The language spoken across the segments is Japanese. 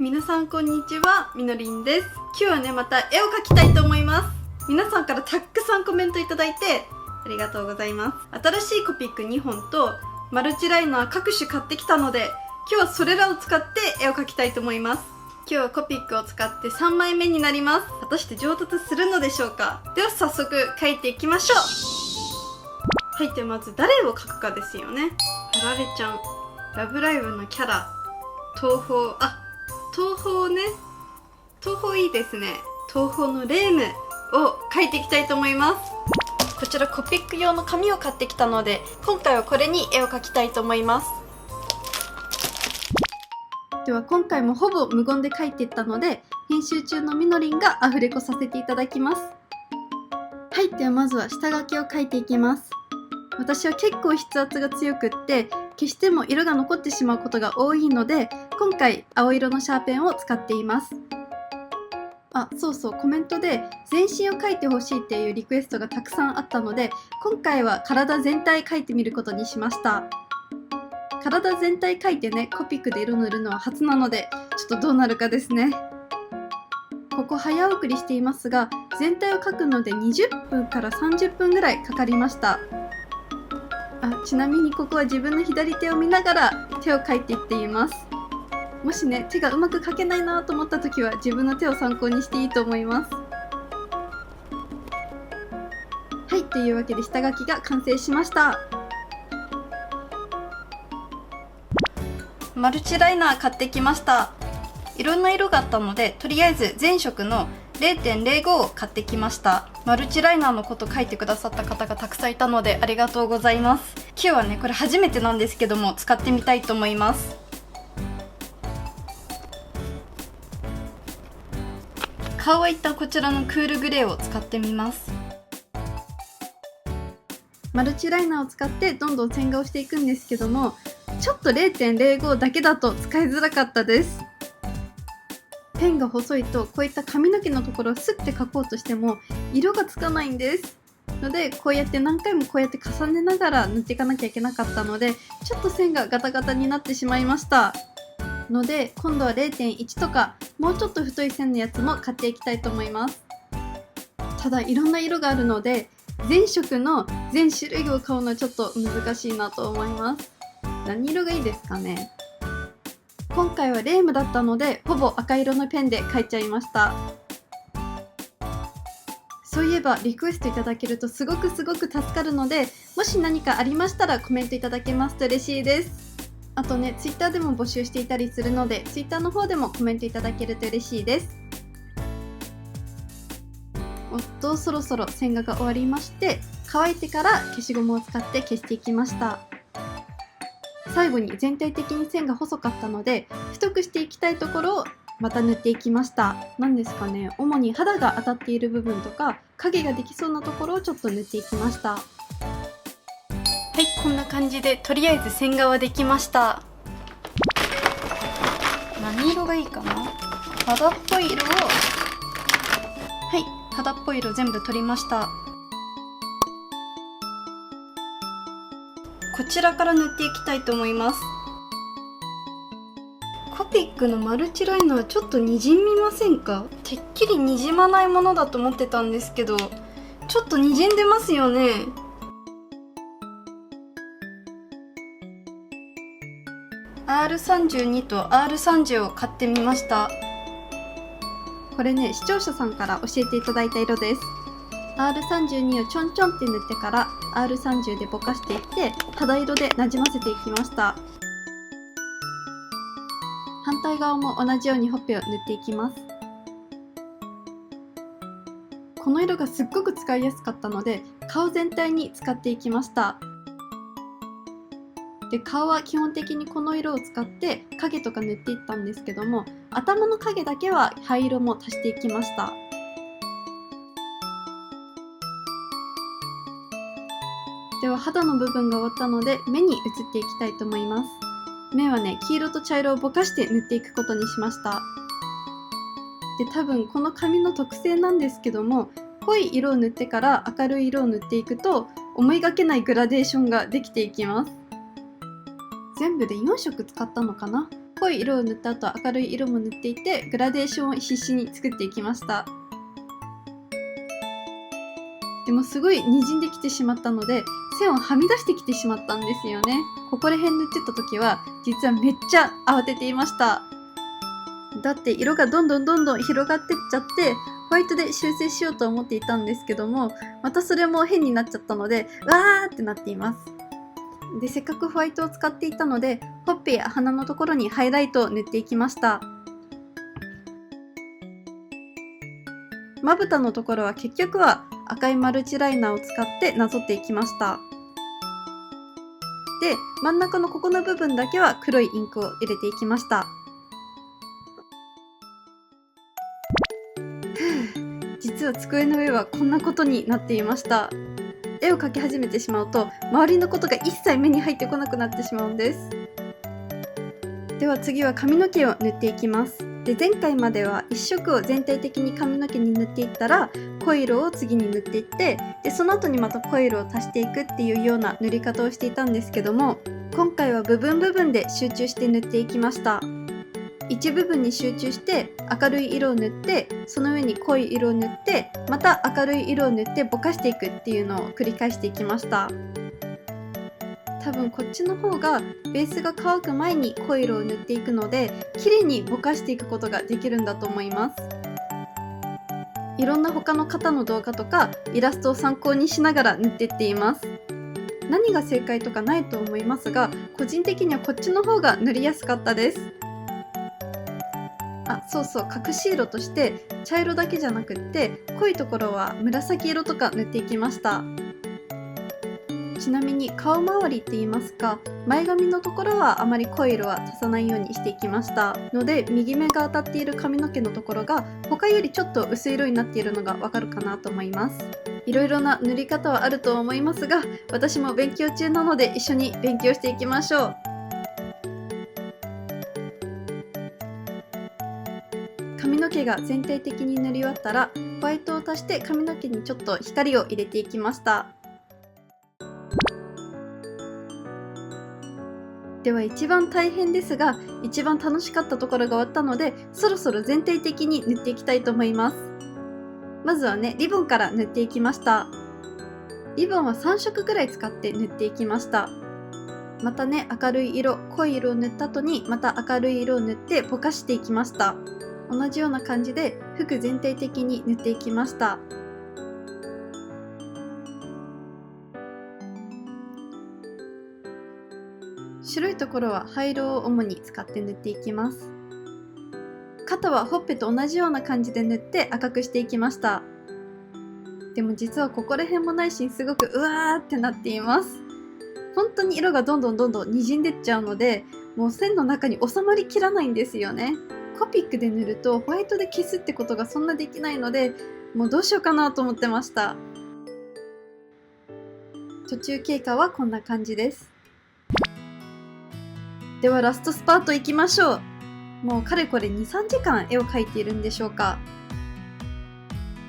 皆さんこんにちは、みのりんです。今日はね、また絵を描きたいと思います。皆さんからたくさんコメントいただいてありがとうございます。新しいコピック2本とマルチライナー各種買ってきたので、今日はそれらを使って絵を描きたいと思います。今日はコピックを使って3枚目になります。果たして上達するのでしょうか。では早速描いていきましょう。はい、ではまず誰を描くかですよね。あられちゃん、ラブライブのキャラ、東宝、東宝ね。東宝いいですね。東宝のレームを描いていきたいと思います。こちらコピック用の紙を買ってきたので、今回はこれに絵を描きたいと思います。では今回もほぼ無言で描いていったので、編集中のみのりんがアフレコさせていただきます。はい、ではまずは下書きを描いていきます。私は結構筆圧が強くって消しても色が残ってしまうことが多いので、今回青色のシャーペンを使っています。そうそう、コメントで全身を描いてほしいっていうリクエストがたくさんあったので、今回は体全体描いてみることにしました。体全体描いてね、コピックで色塗るのは初なので、ちょっとどうなるかですね。ここ早送りしていますが、全体を描くので20分から30分ぐらいかかりました。ちなみにここは自分の左手を見ながら手を描いていっています。もしね、手がうまく描けないなと思った時は自分の手を参考にしていいと思います。はい、というわけで下書きが完成しました。マルチライナー買ってきました。いろんな色があったので、とりあえず全色の 0.05 を買ってきました。マルチライナーのこと書いてくださった方がたくさんいたのでありがとうございます。今日はね、これ初めてなんですけども使ってみたいと思います。顔は一旦こちらのクールグレーを使ってみます。マルチライナーを使ってどんどん線画をしていくんですけども、ちょっと 0.05 だけだと使いづらかったです。ペンが細いとこういった髪の毛のところをスッて描こうとしても色がつかないんですので、こうやって何回もこうやって重ねながら塗っていかなきゃいけなかったので、ちょっと線がガタガタになってしまいましたので、今度は 0.1 とかもうちょっと太い線のやつも買っていきたいと思います。ただいろんな色があるので、全色の全種類を買うのはちょっと難しいなと思います。何色がいいですかね。今回はレームだったので、ほぼ赤色のペンで描いちゃいました。そういえばリクエストいただけるとすごく助かるので、もし何かありましたらコメントいただけますと嬉しいです。あとね、Twitter でも募集していたりするので、Twitter の方でもコメントいただけると嬉しいです。そろそろ線画が終わりまして、乾いてから消しゴムを使って消していきました。最後に全体的に線が細かったので、太くしていきたいところをまた塗っていきました。何ですかね、主に肌が当たっている部分とか影ができそうなところをちょっと塗っていきました。はい、こんな感じでとりあえず線画はできました。何色がいいかな。肌っぽい色を、肌っぽい色全部取りました。こちらから塗っていきたいと思います。コピックのマルチライナーちょっとにじみませんか。てっきりにじまないものだと思ってたんですけど、ちょっとにじんでますよね。R32 と R30 を買ってみました。これね、視聴者さんから教えていただいた色です。R32 をちょんちょんって塗ってから R30 でぼかしていって肌色でなじませていきました。反対側も同じようにほっぺを塗っていきます。この色がすっごく使いやすかったので、顔全体に使っていきました。で、顔は基本的にこの色を使って影とか塗っていったんですけども、頭の影だけは灰色も足していきました。では肌の部分が終わったので、目に移っていきたいと思います。目はね、黄色と茶色をぼかして塗っていくことにしました。で、多分この紙の特性なんですけども、濃い色を塗ってから明るい色を塗っていくと思いがけないグラデーションができていきます。全部で4色使ったのかな。濃い色を塗った後明るい色も塗っていて、グラデーションを必死に作っていきました。でもすごい滲んできてしまったので、線をはみ出してきてしまったんですよね。ここら辺塗ってた時は実はめっちゃ慌てていました。だって色がどんどん広がってっちゃって、ホワイトで修正しようと思っていたんですけども、またそれも変になっちゃったので、わーってなっています。で、せっかくホワイトを使っていたので、ほっぺや鼻のところにハイライトを塗っていきました。まぶたのところは結局は赤いマルチライナーを使ってなぞっていきました。で、真ん中のここの部分だけは黒いインクを入れていきました。実は机の上はこんなことになっていました。絵を描き始めてしまうと、周りのことが一切目に入ってこなくなってしまうんです。では次は髪の毛を塗っていきます。で、前回までは1色を全体的に髪の毛に塗っていったら、濃い色を次に塗っていって、でその後にまた濃い色を足していくっていうような塗り方をしていたんですけども、今回は部分で集中して塗っていきました。一部分に集中して明るい色を塗って、その上に濃い色を塗って、また明るい色を塗ってぼかしていくっていうのを繰り返していきました。多分こっちの方がベースが乾く前に濃い色を塗っていくので、綺麗にぼかしていくことができるんだと思います。いろんな他の方の動画とかイラストを参考にしながら塗っていっています。何が正解とかないと思いますが、個人的にはこっちの方が塗りやすかったです。あ、そうそう、隠し色として茶色だけじゃなくって濃いところは紫色とか塗っていきました。ちなみに顔周りって言いますか、前髪のところはあまり濃い色は足さないようにしていきましたので、右目が当たっている髪の毛のところが他よりちょっと薄い色になっているのがわかるかなと思います。いろいろな塗り方はあると思いますが、私も勉強中なので一緒に勉強していきましょう。髪の毛が全体的に塗り終わったら、ホワイトを足して髪の毛にちょっと光を入れていきました。では一番大変ですが、一番楽しかったところが終わったので、そろそろ全体的に塗っていきたいと思います。まずはね、リボンから塗っていきました。リボンは3色ぐらい使って塗っていきました。またね、明るい色、濃い色を塗った後にまた明るい色を塗ってぼかしていきました。同じような感じで服全体的に塗っていきました。白いところは灰色を主に使って塗っていきます。肩はほっぺと同じような感じで塗って赤くしていきました。でも実はここら辺も内心すごくうわーってなっています。本当に色がどんどん滲んでっちゃうので、もう線の中に収まりきらないんですよね。コピックで塗るとホワイトで消すってことがそんなできないので、もうどうしようかなと思ってました。途中経過はこんな感じです。ではラストスパートいきましょう。もうかれこれ 2,3 時間絵を描いているんでしょうか。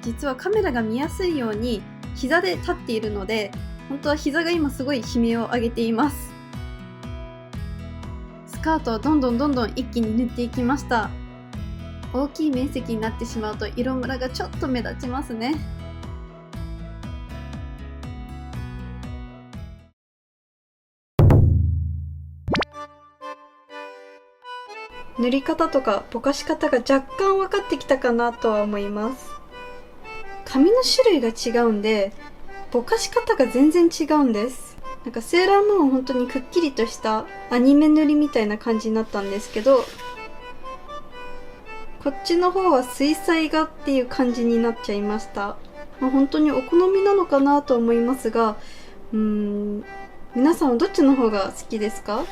実はカメラが見やすいように膝で立っているので、本当は膝が今すごい悲鳴を上げています。スカートはどんどん一気に塗っていきました。大きい面積になってしまうと色ムラがちょっと目立ちますね。塗り方とかぼかし方が若干分かってきたかなとは思います。紙の種類が違うんでぼかし方が全然違うんです。なんかセーラームーンは本当にくっきりとしたアニメ塗りみたいな感じになったんですけど、こっちの方は水彩画っていう感じになっちゃいました。本当にお好みなのかなと思いますが、皆さんはどっちの方が好きですか？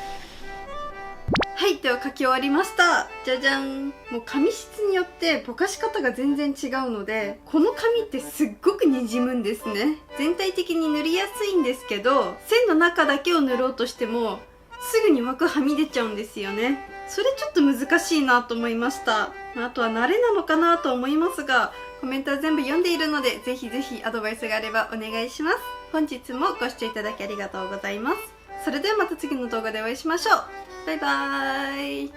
はい、では描き終わりました。じゃじゃん。もう紙質によってぼかし方が全然違うので、この紙ってすっごくにじむんですね。全体的に塗りやすいんですけど、線の中だけを塗ろうとしてもすぐに枠はみ出ちゃうんですよね。それちょっと難しいなと思いました。あとは慣れなのかなと思いますが、コメントは全部読んでいるので、ぜひぜひアドバイスがあればお願いします。本日もご視聴いただきありがとうございます。それではまた次の動画でお会いしましょう。バイバーイ。